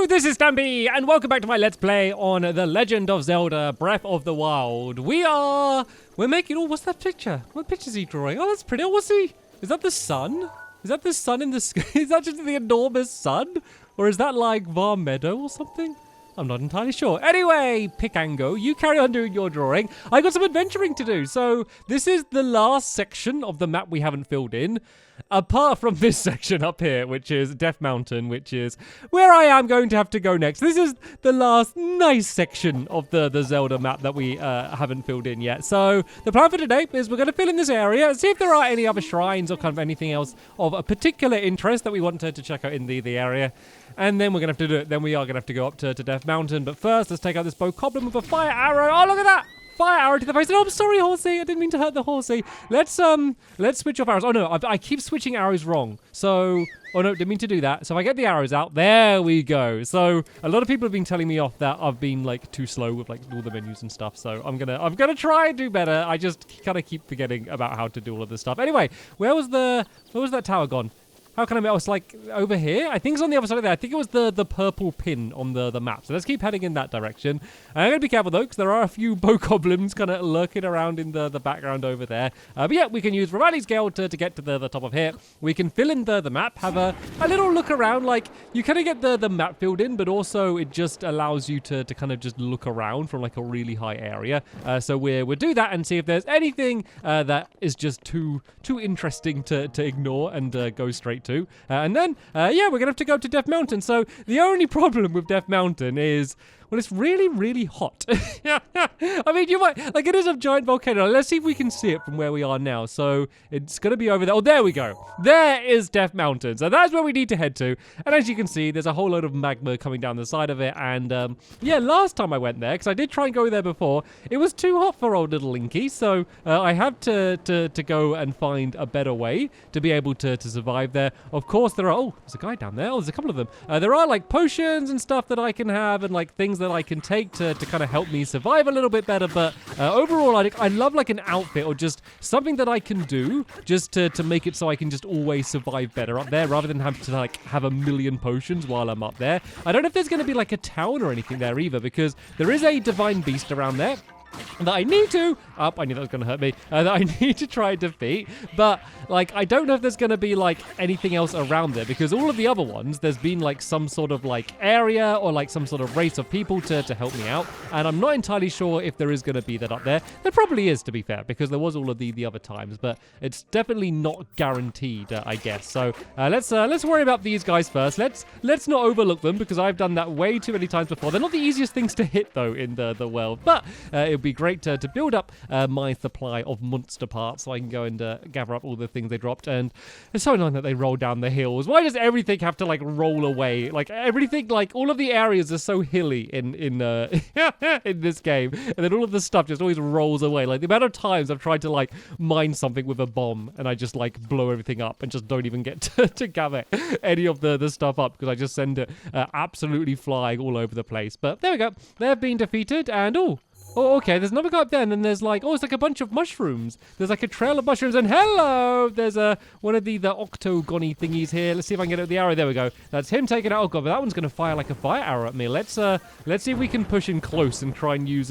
this is Stampy, and welcome back to my Let's Play on The Legend of Zelda Breath of the Wild. We're making, oh, what's that picture? What picture is he drawing? Oh, that's pretty. Oh, what's he? Is that the sun? Is that the sun in the sky? Is that just the enormous sun? Or is that like Var Meadow or something? I'm not entirely sure. Anyway, Picango, you carry on doing your drawing. I got some adventuring to do. So this is the last section of the map we haven't filled in. Apart from this section up here, which is Death Mountain, which is where I am going to have to go next. This is the last nice section of the Zelda map that we haven't filled in yet. So the plan for today is we're going to fill in this area, see if there are any other shrines or kind of anything else of a particular interest that we want to check out in the area. And then we're going to have to do it. Then we are going to have to go up to Death Mountain. But first, let's take out this Bokoblin with a fire arrow. Oh, look at that! Fire arrow to the face. Oh, I'm sorry, horsey. I didn't mean to hurt the horsey. Let's switch off arrows. Oh no, I keep switching arrows wrong. So, oh no, didn't mean to do that. So if I get the arrows out, there we go. So a lot of people have been telling me off that I've been like too slow with like all the menus and stuff. So I'm gonna try and do better. I just kind of keep forgetting about how to do all of this stuff. Anyway, where was that tower gone? How can I make? Oh, it's like over here? I think it's on the other side of there. I think it was the purple pin on the map. So let's keep heading in that direction. I'm going to be careful though, because there are a few Bokoblins kind of lurking around in the background over there. But yeah, we can use Revali's Gale to get to the top of here. We can fill in the map, have a little look around. Like, you kind of get the map filled in, but also it just allows you to kind of just look around from like a really high area. So we'll do that and see if there's anything that is just too interesting to ignore and go straight to. And then, yeah, we're going to have to go up to Death Mountain. So the only problem with Death Mountain is, well, it's really, really hot. I mean, you might, like, it is a giant volcano. Let's see if we can see it from where we are now. So it's going to be over there. Oh, there we go. There is Death Mountain. So that's where we need to head to. And as you can see, there's a whole load of magma coming down the side of it. And, yeah, last time I went there, because I did try and go there before, it was too hot for old little Linky. So I have to go and find a better way to be able to survive there. Of course, there are, oh, there's a guy down there. Oh, there's a couple of them. There are, like, potions and stuff that I can have and, like, things that I can take to kind of help me survive a little bit better. But overall, I love like an outfit or just something that I can do just to make it so I can just always survive better up there rather than have to like have a million potions while I'm up there. I don't know if there's going to be like a town or anything there either, because there is a divine beast around there that I need to, I knew that was going to hurt me, that I need to try and defeat, but, like, I don't know if there's going to be, like, anything else around there, because all of the other ones, there's been, like, some sort of, like, area, or, like, some sort of race of people to help me out, and I'm not entirely sure if there is going to be that up there. There probably is, to be fair, because there was all of the other times, but it's definitely not guaranteed, I guess, so, let's worry about these guys first. Let's not overlook them, because I've done that way too many times before. They're not the easiest things to hit, though, in the world, but it would be great to build up my supply of monster parts so I can go and gather up all the things they dropped. And it's so annoying that they roll down the hills. Why does everything have to like roll away? Like everything, like all of the areas are so hilly in in this game, and then all of the stuff just always rolls away. Like the amount of times I've tried to like mine something with a bomb and I just like blow everything up and just don't even get to gather any of the stuff up because I just send it absolutely flying all over the place. But there we go. They've been defeated, and oh, okay, there's another guy up there, and then there's like, oh, it's like a bunch of mushrooms. There's like a trail of mushrooms, and hello! There's one of the octagony thingies here. Let's see if I can get it with the arrow. There we go. That's him taking out. Oh, God, but that one's going to fire like a fire arrow at me. Let's see if we can push in close and try and use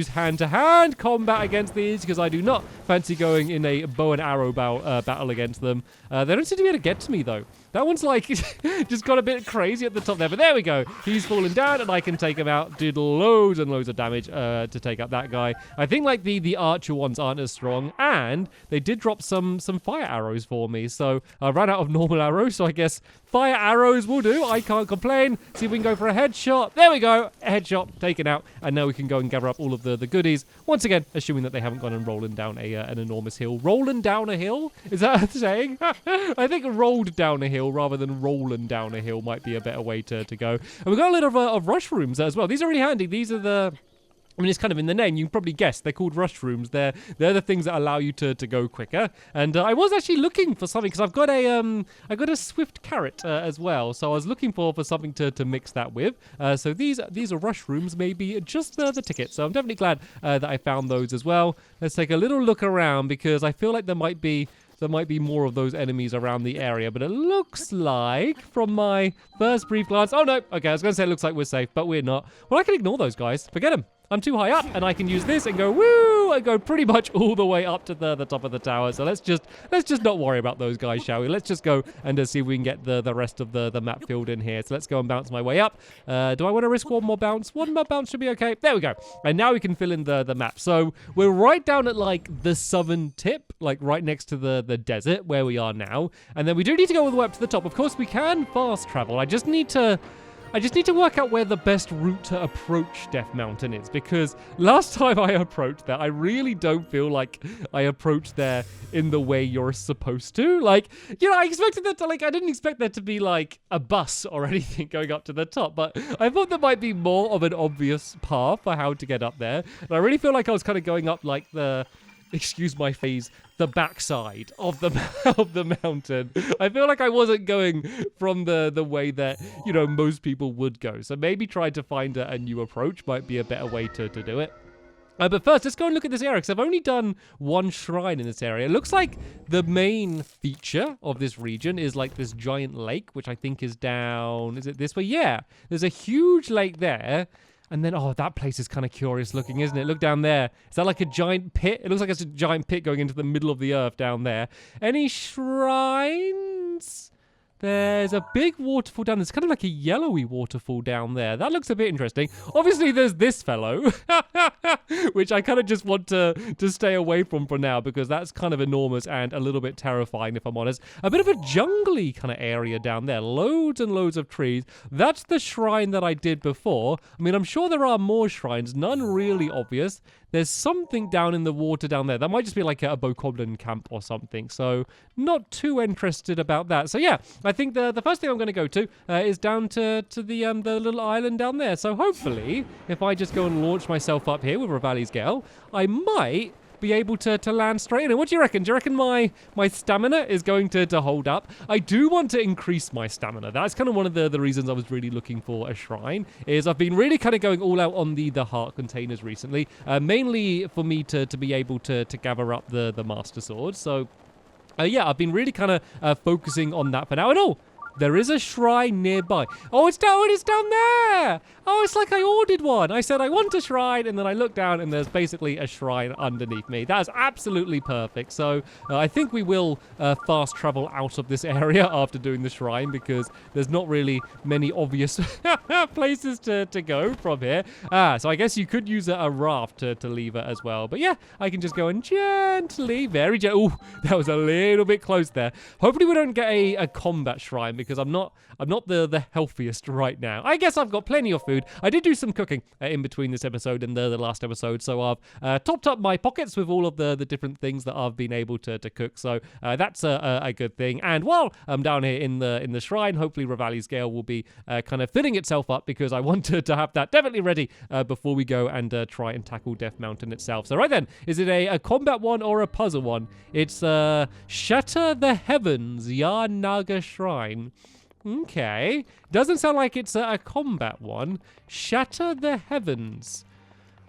hand-to-hand combat against these, because I do not fancy going in a bow and arrow battle against them. They don't seem to be able to get to me, though. That one's like just got a bit crazy at the top there, but there we go. He's fallen down, and I can take him out. Did loads and loads of damage to take out that guy. I think like the archer ones aren't as strong, and they did drop some fire arrows for me. So I ran out of normal arrows, so I guess fire arrows will do. I can't complain. See if we can go for a headshot. There we go. A headshot taken out, and now we can go and gather up all of the goodies. Once again, assuming that they haven't gone and rolling down an enormous hill. Rolling down a hill? Is that a saying? I think rolled down a hill rather than rolling down a hill might be a better way to go. And we've got a lot of rush rooms as well. These are really handy. These are I mean, it's kind of in the name. You can probably guess. They're called rush rooms. They're the things that allow you to go quicker. And I was actually looking for something because I've got a swift carrot as well. So I was looking for something to mix that with. So these are rush rooms, maybe just the ticket. So I'm definitely glad that I found those as well. Let's take a little look around because I feel like there might be there might be more of those enemies around the area. But it looks like, from my first brief glance... Oh, no. Okay, I was going to say it looks like we're safe, but we're not. Well, I can ignore those guys. Forget them. I'm too high up, and I can use this and go woo, and go pretty much all the way up to the top of the tower. So let's just not worry about those guys, shall we? Let's just go and see if we can get the rest of the map filled in here. So let's go and bounce my way up. Do I want to risk one more bounce? One more bounce should be okay. There we go. And now we can fill in the map. So we're right down at like the southern tip, like right next to the desert where we are now. And then we do need to go all the way up to the top. Of course, we can fast travel. I just need to work out where the best route to approach Death Mountain is, because last time I approached there, I really don't feel like I approached there in the way you're supposed to. Like, you know, I expected that to, like, I didn't expect there to be, like, a bus or anything going up to the top, but I thought there might be more of an obvious path for how to get up there. And I really feel like I was kind of going up, like, excuse my phrase, the backside of the mountain. I feel like I wasn't going from the way that, you know, most people would go. So maybe trying to find a new approach might be a better way to do it. But first, let's go and look at this area, because I've only done one shrine in this area. It looks like the main feature of this region is like this giant lake, which I think is down... Is it this way? Yeah. There's a huge lake there. And then, oh, that place is kind of curious looking, isn't it? Look down there. Is that like a giant pit? It looks like it's a giant pit going into the middle of the earth down there. Any shrines? There's a big waterfall down there. It's kind of like a yellowy waterfall down there. That looks a bit interesting. Obviously, there's this fellow, which I kind of just want to stay away from for now, because that's kind of enormous and a little bit terrifying, if I'm honest. A bit of a jungly kind of area down there. Loads and loads of trees. That's the shrine that I did before. I mean, I'm sure there are more shrines. None really obvious. There's something down in the water down there. That might just be like a bokoblin camp or something. So not too interested about that. So yeah, I think the first thing I'm going to go to is down to the little island down there. So hopefully, if I just go and launch myself up here with Revali's Gale, I might be able to land straight in. And what do you reckon? Do you reckon my stamina is going to hold up? I do want to increase my stamina. That's kind of one of the reasons I was really looking for a shrine, is I've been really kind of going all out on the heart containers recently, mainly for me to be able to gather up the Master Sword. So yeah, I've been really kind of focusing on that for now. And oh, there is a shrine nearby. Oh, it's down there. Oh, it's like I ordered one. I said I want a shrine, and then I look down, and there's basically a shrine underneath me. That is absolutely perfect. So I think we will fast travel out of this area after doing the shrine, because there's not really many obvious places to go from here. So I guess you could use a raft to leave it as well. But yeah, I can just go and gently, very gently. Oh, that was a little bit close there. Hopefully we don't get a combat shrine, because I'm not the healthiest right now. I guess I've got plenty of food. I did do some cooking in between this episode and the last episode, so I've topped up my pockets with all of the different things that I've been able to cook. So that's a good thing. And while I'm down here in the shrine, hopefully Revali's Gale will be kind of filling itself up, because I wanted to have that definitely ready before we go and try and tackle Death Mountain itself. So right then, is it a combat one or a puzzle one? It's Shatter the Heavens, Naga Shrine. Okay. Doesn't sound like it's a combat one. Shatter the Heavens.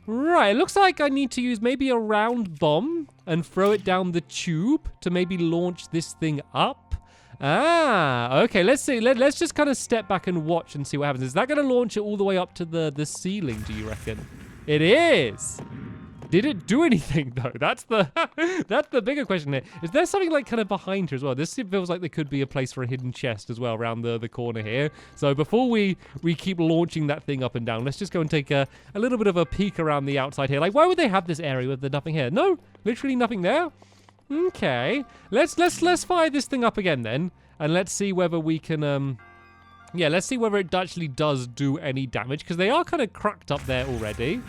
Right, it looks like I need to use maybe a round bomb and throw it down the tube to maybe launch this thing up. Okay, let's see. Let's just kind of step back and watch and see what happens. Is that going to launch it all the way up to the ceiling, do you reckon? It is. Did it do anything, though? That's the bigger question here. Is there something like kind of behind her as well? This feels like there could be a place for a hidden chest as well around the corner here. So before we keep launching that thing up and down, let's just go and take a little bit of a peek around the outside here. Like, why would they have this area with the nothing here? No, literally nothing there. Okay, let's fire this thing up again then, and let's see whether we can yeah, let's see whether it actually does do any damage, because they are kind of cracked up there already.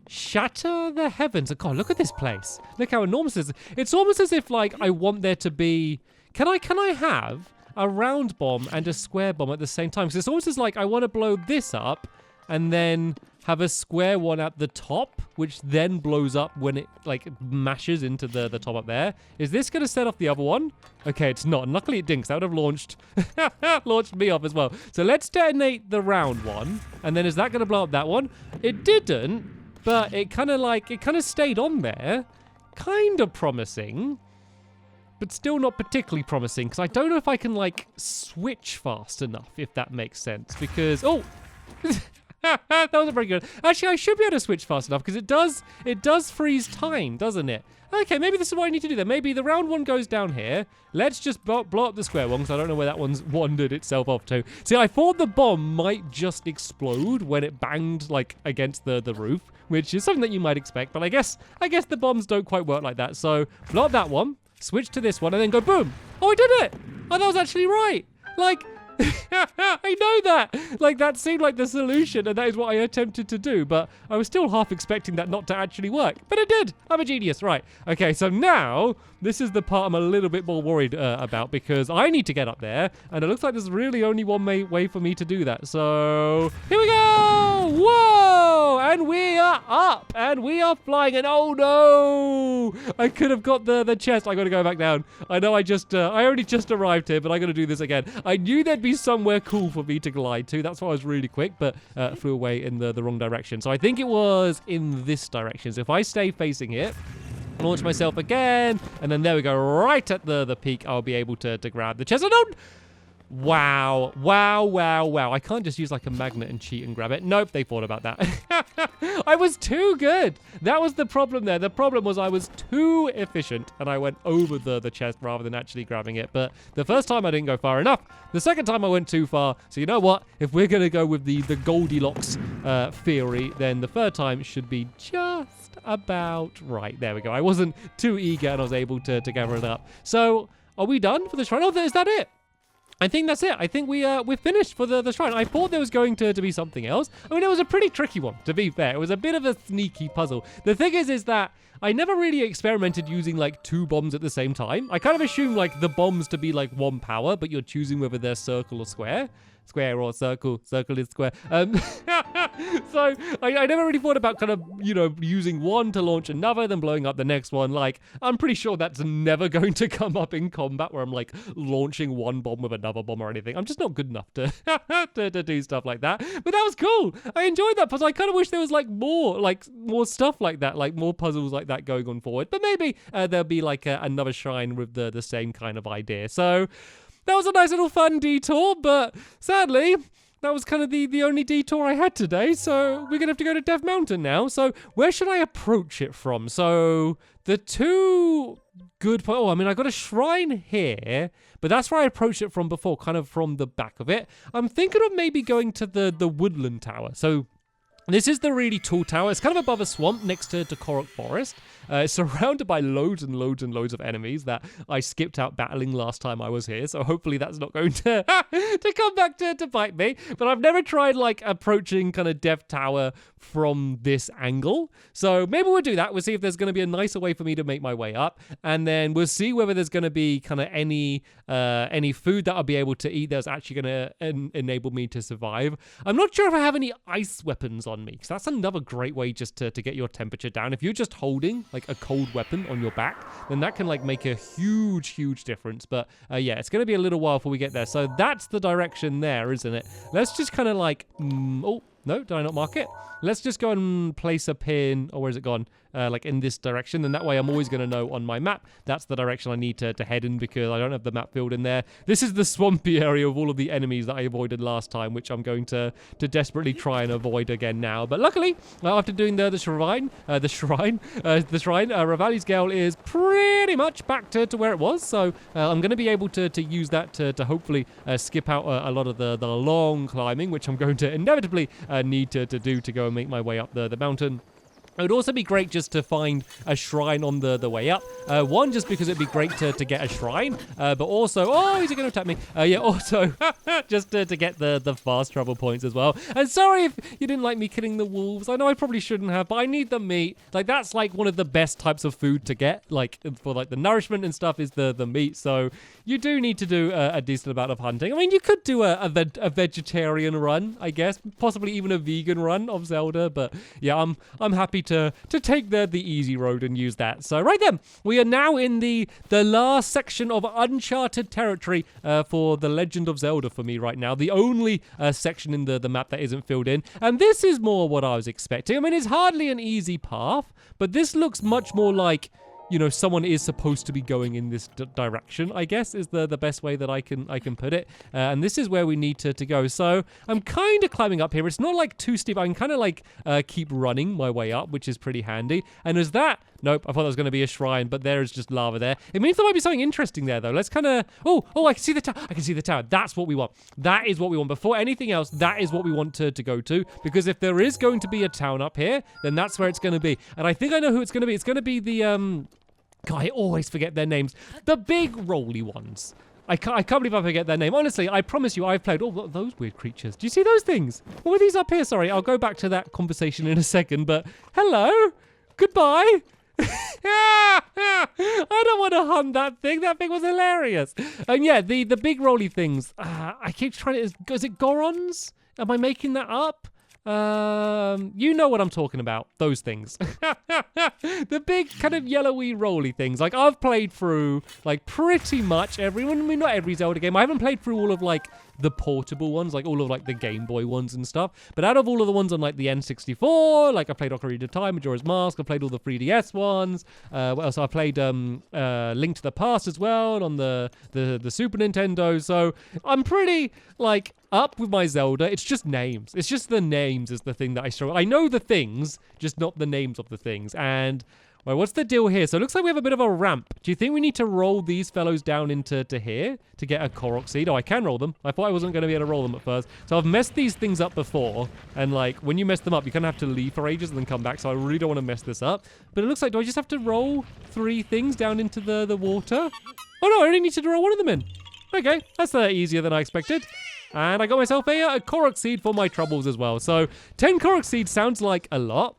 Shatter the Heavens. Oh, God, look at this place. Look how enormous it is. It's almost as if, like, I want there to be... Can I have a round bomb and a square bomb at the same time? Because it's almost as like I want to blow this up and then have a square one at the top, which then blows up when it, like, mashes into the top up there. Is this going to set off the other one? Okay, it's not. And luckily it didn't, 'cause that would have launched me off as well. So let's detonate the round one. And then is that going to blow up that one? It didn't, but it kind of stayed on there. kind of promising, but still not particularly promising, because I don't know if I can, like, switch fast enough, if that makes sense, because... Oh! That wasn't very good. Actually, I should be able to switch fast enough, because it does freeze time, doesn't it? Okay, maybe this is what I need to do then. Maybe the round one goes down here. Let's just blow up the square one, because I don't know where that one's wandered itself off to. See, I thought the bomb might just explode when it banged, like, against the roof, which is something that you might expect, but I guess the bombs don't quite work like that. So, blow up that one, switch to this one, and then go boom. Oh, I did it! Oh, that was actually right. Like... I know that! Like, that seemed like the solution, and that is what I attempted to do, but I was still half expecting that not to actually work. But it did! I'm a genius, right. Okay, so now, this is the part I'm a little bit more worried about, because I need to get up there, and it looks like there's really only one way for me to do that. So, here we go! Whoa! And we are up! And we are flying, and oh no! I could have got the chest. I gotta go back down. I know I only just arrived here, but I gotta do this again. I knew there'd be somewhere cool for me to glide to. That's why I was really quick, but flew away in the wrong direction. So I think it was in this direction. So if I stay facing it, launch myself again, and then there we go, right at the peak, I'll be able to grab the chest. I don't... Wow. I can't just use like a magnet and cheat and grab it. Nope, they thought about that. I was too good. That was the problem there. The problem was I was too efficient, and I went over the chest rather than actually grabbing it. But the first time I didn't go far enough. The second time I went too far. So you know what? If we're going to go with the Goldilocks theory, then the third time should be just about right. There we go. I wasn't too eager, and I was able to gather it up. So are we done for the shrine? Oh, is that it? I think that's it. I think we're finished for the shrine. I thought there was going to be something else. I mean, it was a pretty tricky one, to be fair. It was a bit of a sneaky puzzle. The thing is that I never really experimented using, like, 2 bombs at the same time. I kind of assumed, like, the bombs to be, like, 1 power, but you're choosing whether they're circle or square. Square or circle. Circle is square. So I never really thought about kind of, you know, using one to launch another, then blowing up the next one. Like, I'm pretty sure that's never going to come up in combat where I'm, like, launching one bomb with another bomb or anything. I'm just not good enough to to do stuff like that. But that was cool. I enjoyed that puzzle. I kind of wish there was, like, more stuff like that, like more puzzles like that going on forward. But maybe there'll be, like, another shrine with the same kind of idea. So... that was a nice little fun detour, but sadly, that was kind of the only detour I had today, so we're going to have to go to Death Mountain now. So where should I approach it from? So the two good... oh, I mean, I got a shrine here, but that's where I approached it from before, kind of from the back of it. I'm thinking of maybe going to the Woodland Tower. So... this is the really tall tower. It's kind of above a swamp next to Korok Forest. It's surrounded by loads and loads and loads of enemies that I skipped out battling last time I was here. So hopefully that's not going to to come back to bite me. But I've never tried like approaching kind of Death Tower from this angle. So maybe we'll do that. We'll see if there's going to be a nicer way for me to make my way up. And then we'll see whether there's going to be kind of any food that I'll be able to eat that's actually going to enable me to survive. I'm not sure if I have any ice weapons on me, because that's another great way just to get your temperature down. If you're just holding like a cold weapon on your back, then that can like make a huge difference. But yeah, it's going to be a little while before we get there. So that's the direction there, isn't it? Let's just kind of like oh no, did I not mark it? Let's just go and place a pin. Or where's it gone? Like in this direction, and that way I'm always going to know on my map that's the direction I need to head in, because I don't have the map filled in there. This is the swampy area of all of the enemies that I avoided last time, which I'm going to desperately try and avoid again now. But luckily, after doing the shrine, Revali's Gale is pretty much back to where it was, so I'm going to be able to use that to hopefully skip out a lot of the long climbing, which I'm going to inevitably need to do to go and make my way up the mountain. It would also be great just to find a shrine on the way up. One, just because it'd be great to get a shrine, but also... oh, is he going to attack me? Yeah, also, just to get the fast travel points as well. And sorry if you didn't like me killing the wolves. I know I probably shouldn't have, but I need the meat. Like, that's like one of the best types of food to get, like, for like the nourishment and stuff is the meat. So you do need to do a decent amount of hunting. I mean, you could do a vegetarian run, I guess. Possibly even a vegan run of Zelda. But yeah, I'm happy to take the easy road and use that. So right then, we are now in the last section of uncharted territory for the Legend of Zelda for me right now. The only section in the map that isn't filled in. And this is more what I was expecting. I mean, it's hardly an easy path, but this looks much more like you know, someone is supposed to be going in this direction, I guess, is the best way that I can put it. And this is where we need to go. So I'm kind of climbing up here. It's not like too steep. I can kind of like keep running my way up, which is pretty handy. And is that... Nope, I thought that was going to be a shrine, but there is just lava there. It means there might be something interesting there, though. Let's kind of... Oh, I can see the tower. I can see the tower. That's what we want. That is what we want. Before anything else, that is what we want to go to. Because if there is going to be a town up here, then that's where it's going to be. And I think I know who it's going to be. It's going to be the... God, I always forget their names. The big rolly ones. I can't believe I forget their name. Honestly, I promise you, I've played all those weird creatures. Do you see those things? What were these up here? Sorry, I'll go back to that conversation in a second. But hello, goodbye. I don't want to hunt that thing. That thing was hilarious. And yeah, the big rolly things. I keep trying to... Is it Gorons? Am I making that up? You know what I'm talking about. Those things. The big kind of yellowy rolly things. Like I've played through like pretty much everyone. I mean, not every Zelda game. I haven't played through all of like the portable ones, like all of like the Game Boy ones and stuff. But out of all of the ones on like the N64, like I played Ocarina of Time, Majora's Mask. I played all the 3DS ones. What else? I played Link to the Past as well on the Super Nintendo. So I'm pretty like up with my Zelda. It's just names. It's just the names is the thing that I struggle. I know the things, just not the names of the things. And well, what's the deal here? So it looks like we have a bit of a ramp. Do you think we need to roll these fellows down into here to get a Korok seed? Oh, I can roll them. I thought I wasn't going to be able to roll them at first. So I've messed these things up before. And like when you mess them up, you kind of have to leave for ages and then come back. So I really don't want to mess this up. But it looks like, do I just have to roll 3 things down into the water? Oh no, I only need to roll 1 of them in. Okay, that's easier than I expected. And I got myself a Korok seed for my troubles as well. So 10 Korok seeds sounds like a lot.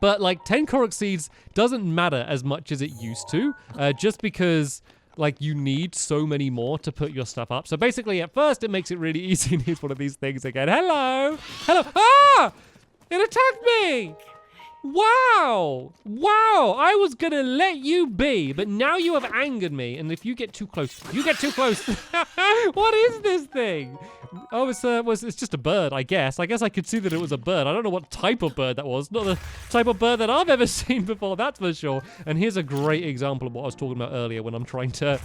But like 10 Korok seeds doesn't matter as much as it used to. Just because like you need so many more to put your stuff up. So basically at first it makes it really easy. And here's one of these things again. Hello. Hello. Ah! It attacked me. Wow. Wow. I was going to let you be, but now you have angered me. And if you get too close, you get too close. What is this thing? Oh, it's just a bird, I guess. I guess I could see that it was a bird. I don't know what type of bird that was. Not the type of bird that I've ever seen before, that's for sure. And here's a great example of what I was talking about earlier when I'm trying to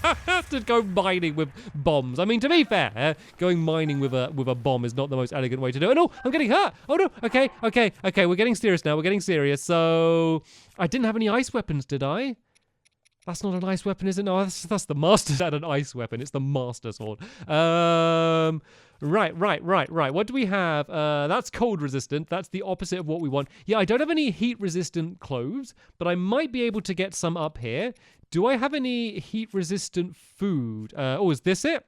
go mining with bombs. I mean, to be fair, going mining with a bomb is not the most elegant way to do it. Oh, no, I'm getting hurt. Oh, no. Okay. We're getting serious now. We're getting serious. So I didn't have any ice weapons, did I? That's not an ice weapon, is it? No, that's the Master's had an ice weapon. It's the Master Sword. Right. What do we have? That's cold resistant. That's the opposite of what we want. Yeah, I don't have any heat resistant cloves, but I might be able to get some up here. Do I have any heat resistant food? Oh, is this it?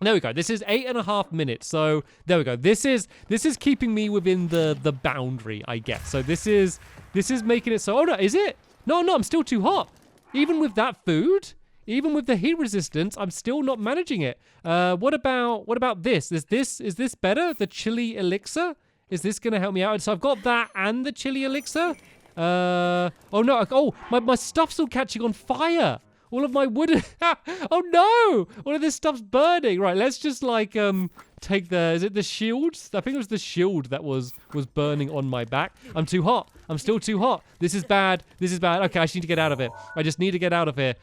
There we go. This is 8.5 minutes. So there we go. This is keeping me within the boundary, I guess. So this is making it so. Oh no, is it? No, I'm still too hot. Even with that food, even with the heat resistance, I'm still not managing it. What about this? Is this better? The chili elixir? Is this gonna help me out? So I've got that and the chili elixir. Oh no! Oh, my stuff's all catching on fire. All of my wood. Oh no! All of this stuff's burning. Right, let's just like take the. Is it the shield? I think it was the shield that was burning on my back. I'm too hot. I'm still too hot. This is bad. Okay, I just need to get out of it. I just need to get out of here.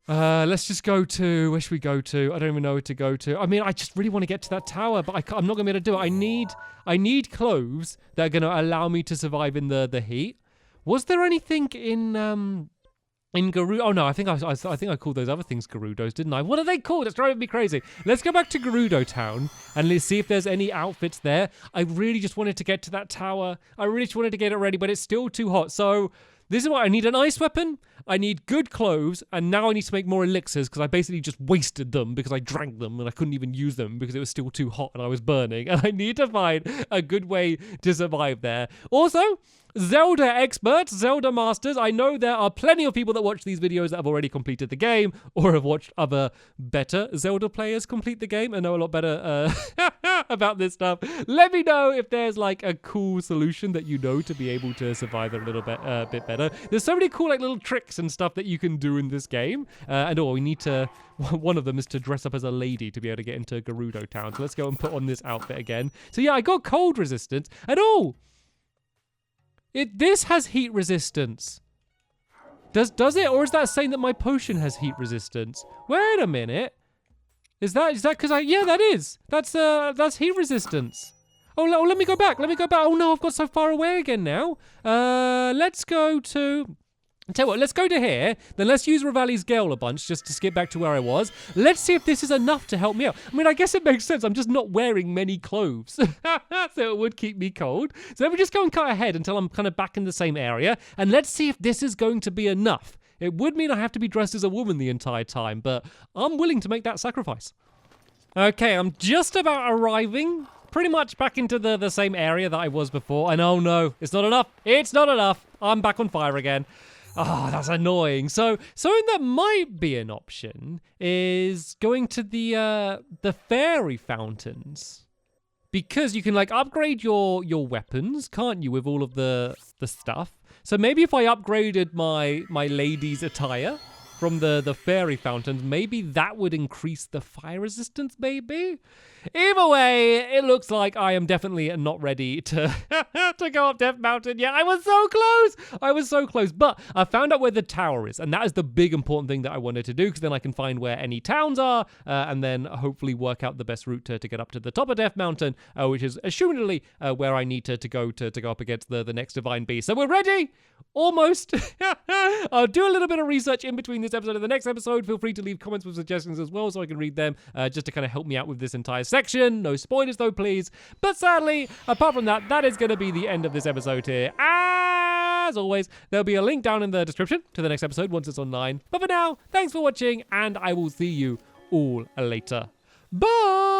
Let's just go to. Where should we go to? I don't even know where to go to. I mean, I just really want to get to that tower, but I'm not gonna be able to do it. I need clothes that are gonna allow me to survive in the heat. Was there anything in Gerudo? Oh no, I think I called those other things Gerudos, didn't I? What are they called? It's driving me crazy. Let's go back to Gerudo Town and let's see if there's any outfits there. I really just wanted to get to that tower. I really just wanted to get it ready, but it's still too hot. So this is why I need an ice weapon. I need good clothes, and now I need to make more elixirs because I basically just wasted them because I drank them and I couldn't even use them because it was still too hot and I was burning. And I need to find a good way to survive there. Also, Zelda experts, Zelda masters, I know there are plenty of people that watch these videos that have already completed the game or have watched other better Zelda players complete the game and know a lot better about this stuff. Let me know if there's like a cool solution that you know to be able to survive it a little bit better. There's so many cool like little tricks and stuff that you can do in this game. We need to, one of them is to dress up as a lady to be able to get into Gerudo Town. So let's go and put on this outfit again. So yeah, I got cold resistance and this has heat resistance. Does it? Or is that saying that my potion has heat resistance? Wait a minute. Is that because yeah, that is. That's heat resistance. Oh, let me go back. Oh no, I've got so far away again now. Let's go to... Tell you what, let's go to here, then let's use Revali's Gale a bunch just to skip back to where I was. Let's see if this is enough to help me out. I mean, I guess it makes sense. I'm just not wearing many clothes, so it would keep me cold. So let me just go and cut ahead until I'm kind of back in the same area, and let's see if this is going to be enough. It would mean I have to be dressed as a woman the entire time, but I'm willing to make that sacrifice. Okay, I'm just about arriving. Pretty much back into the same area that I was before. And oh no, it's not enough. It's not enough. I'm back on fire again. Oh, that's annoying. So something that might be an option is going to the fairy fountains. Because you can like upgrade your weapons, can't you, with all of the stuff. So maybe if I upgraded my lady's attire from the fairy fountains, maybe that would increase the fire resistance, maybe? Either way, it looks like I am definitely not ready to to go up Death Mountain yet. I was so close. But I found out where the tower is, and that is the big important thing that I wanted to do, because then I can find where any towns are, and then hopefully work out the best route to get up to the top of Death Mountain, which is assumedly where I need to go up against the next Divine Beast. So we're ready! Almost. I'll do a little bit of research in between this episode and the next episode. Feel free to leave comments with suggestions as well so I can read them, just to kind of help me out with this entire section. No spoilers though, please. But sadly, apart from that, that is going to be the end of this episode here. As always, there'll be a link down in the description to the next episode once it's online. But for now, thanks for watching, and I will see you all later. Bye!